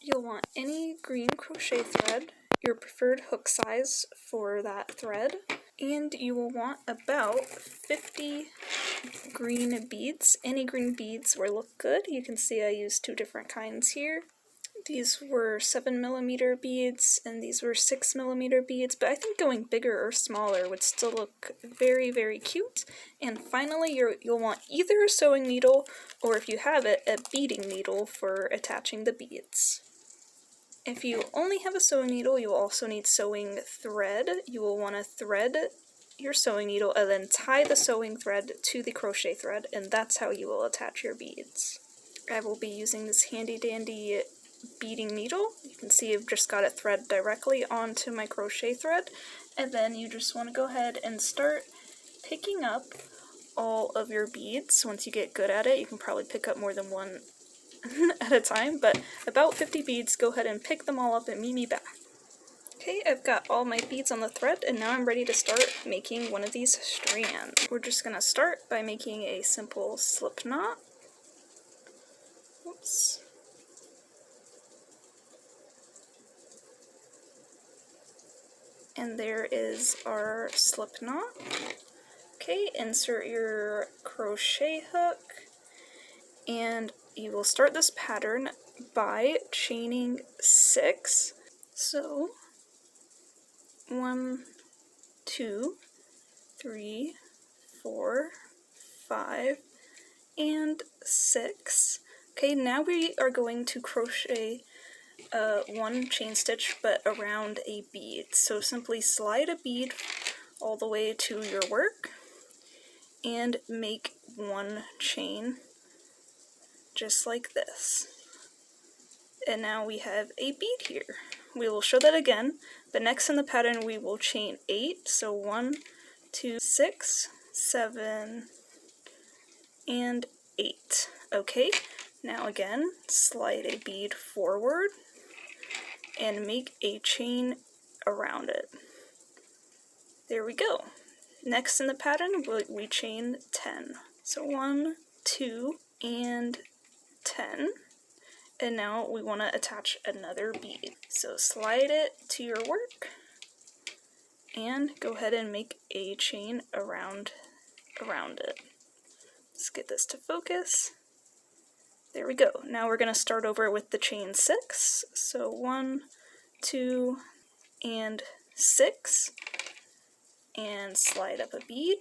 You'll want any green crochet thread, your preferred hook size for that thread, and you will want about 50 green beads. Any green beads will look good. You can see I used 2 different kinds here. These were 7mm beads, and these were 6mm beads, but I think going bigger or smaller would still look very, very cute. And finally, you'll want either a sewing needle, or if you have it, a beading needle for attaching the beads. If you only have a sewing needle, you will also need sewing thread. You will want to thread your sewing needle and then tie the sewing thread to the crochet thread, and that's how you will attach your beads. I will be using this handy dandy beading needle. You can see I've just got it thread directly onto my crochet thread, and then you just want to go ahead and start picking up all of your beads. Once you get good at it, you can probably pick up more than one at a time, but about 50 beads. Go ahead and pick them all up and meet me back. Okay, I've got all my beads on the thread, and now I'm ready to start making one of these strands. We're just gonna start by making a simple slip knot. Oops. And there is our slip knot. Okay, insert your crochet hook, and you will start this pattern by chaining 6. So 1, 2, 3, 4, 5, and 6. Okay, now we are going to crochet 1 chain stitch but around a bead. So simply slide a bead all the way to your work and make 1 chain just like this. And now we have a bead here. We will show that again, but next in the pattern we will chain 8. So 1, 2, 6, 7, and 8. Okay, now again, slide a bead forward and make a chain around it. There we go. Next in the pattern, we chain 10. So 1, 2, and 10. And now we want to attach another bead. So slide it to your work and go ahead and make a chain around it. Let's get this to focus. There we go. Now we're going to start over with the chain 6. So 1, 2, and 6. And slide up a bead.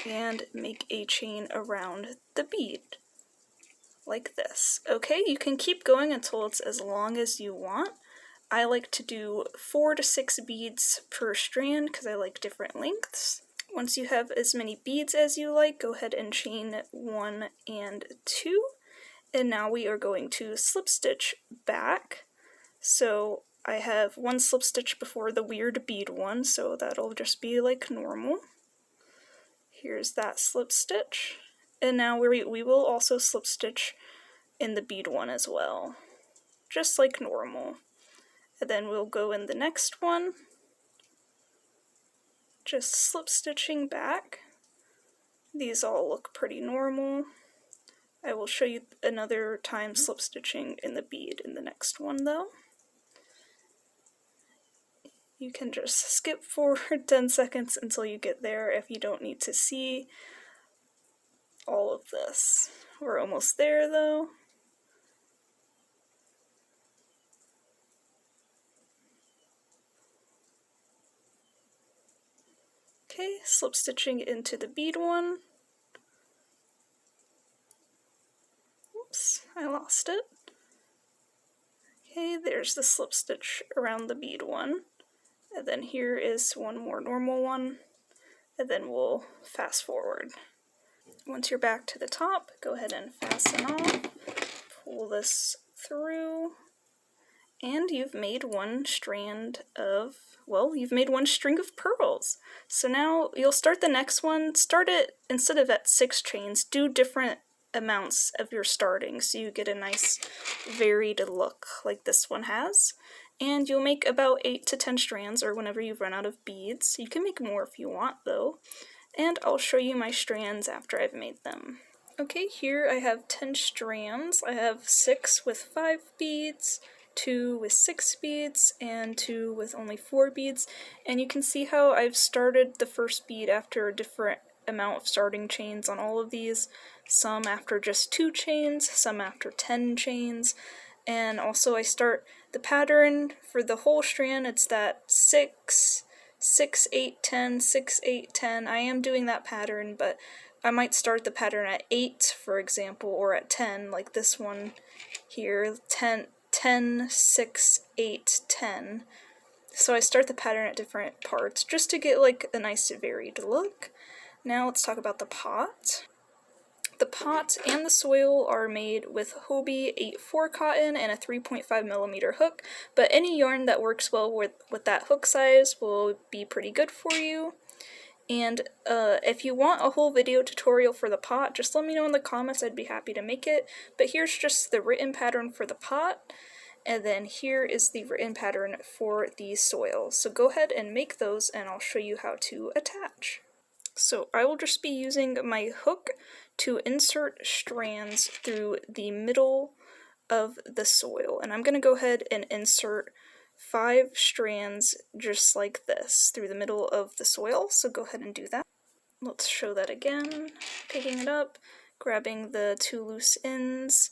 And make a chain around the bead. Like this. Okay, you can keep going until it's as long as you want. I like to do 4 to 6 beads per strand because I like different lengths. Once you have as many beads as you like, go ahead and chain 1 and 2. And now we are going to slip stitch back. So I have 1 slip stitch before the weird bead one, so that'll just be like normal. Here's that slip stitch. And now we will also slip stitch in the bead one as well, just like normal. And then we'll go in the next one, just slip stitching back. These all look pretty normal. I will show you another time slip stitching in the bead in the next one though. You can just skip forward 10 seconds until you get there if you don't need to see all of this. We're almost there though. Okay, slip stitching into the bead one. Oops, I lost it. Okay, there's the slip stitch around the bead one. And then here is one more normal one. And then we'll fast forward. Once you're back to the top, go ahead and fasten off. Pull this through. And you've made 1 strand of, well, you've made 1 string of pearls. So now you'll start the next one. Start it, instead of at 6 chains, do different amounts of your starting so you get a nice varied look like this one has. And you'll make about 8 to 10 strands, or whenever you've run out of beads. You can make more if you want though. And I'll show you my strands after I've made them. Okay, here I have 10 strands. I have 6 with 5 beads, 2 with 6 beads, and 2 with only 4 beads. And you can see how I've started the first bead after a different amount of starting chains on all of these. Some after just 2 chains, some after 10 chains. And also I start the pattern for the whole strand. It's that 6, 6, 8, 10, 6, 8, 10. I am doing that pattern, but I might start the pattern at 8, for example, or at 10, like this one here, 10, 10, 6, 8, 10. So I start the pattern at different parts, just to get like a nice varied look. Now let's talk about the pot. The pot and the soil are made with Hobie 8/4 cotton and a 3.5mm hook, but any yarn that works well with that hook size will be pretty good for you. And if you want a whole video tutorial for the pot, just let me know in the comments, I'd be happy to make it. But here's just the written pattern for the pot, and then here is the written pattern for the soil. So go ahead and make those, and I'll show you how to attach. So I will just be using my hook to insert strands through the middle of the soil, and I'm going to go ahead and insert 5 strands just like this through the middle of the soil, so go ahead and do that. Let's show that again. Picking it up, grabbing the 2 loose ends,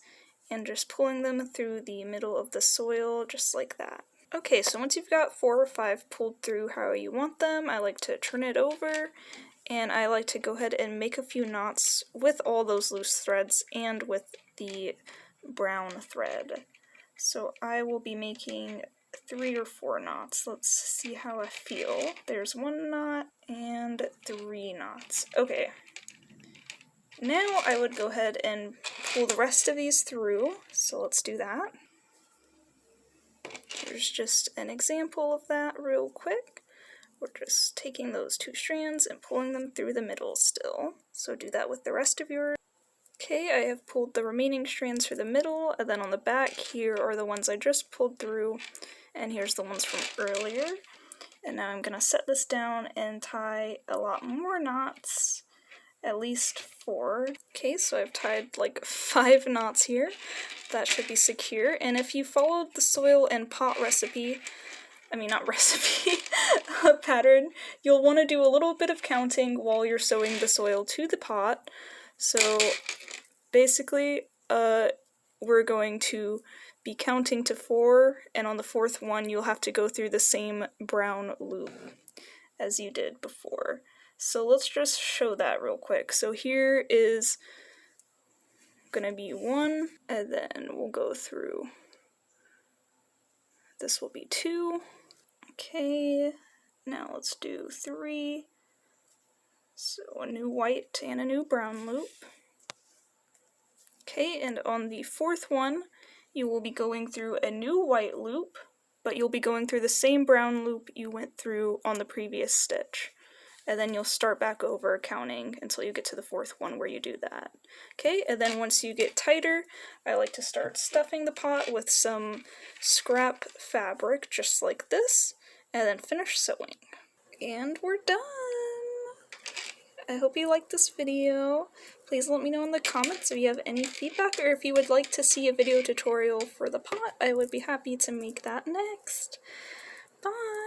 and just pulling them through the middle of the soil just like that. Okay, so once you've got 4 or 5 pulled through how you want them, I like to turn it over, and I like to go ahead and make a few knots with all those loose threads and with the brown thread. So I will be making 3 or 4 knots. Let's see how I feel. There's 1 knot and 3 knots. Okay. Now I would go ahead and pull the rest of these through. So let's do that. Here's just an example of that real quick. We're just taking those 2 strands and pulling them through the middle still. So do that with the rest of yours. Okay, I have pulled the remaining strands for the middle, and then on the back here are the ones I just pulled through, and here's the ones from earlier. And now I'm going to set this down and tie a lot more knots, at least 4. Okay, so I've tied like 5 knots here. That should be secure, and if you followed the soil and pot recipe, pattern, you'll want to do a little bit of counting while you're sewing the soil to the pot. So basically, we're going to be counting to 4, and on the 4th one you'll have to go through the same brown loop as you did before. So let's just show that real quick. So here is gonna be 1, and then we'll go through. This will be 2. Okay, now let's do 3. So a new white and a new brown loop. Okay, and on the 4th one, you will be going through a new white loop, but you'll be going through the same brown loop you went through on the previous stitch. And then you'll start back over counting until you get to the 4th one where you do that. Okay, and then once you get tighter, I like to start stuffing the pot with some scrap fabric, just like this, and then finish sewing. And we're done! I hope you liked this video. Please let me know in the comments if you have any feedback, or if you would like to see a video tutorial for the pot. I would be happy to make that next. Bye!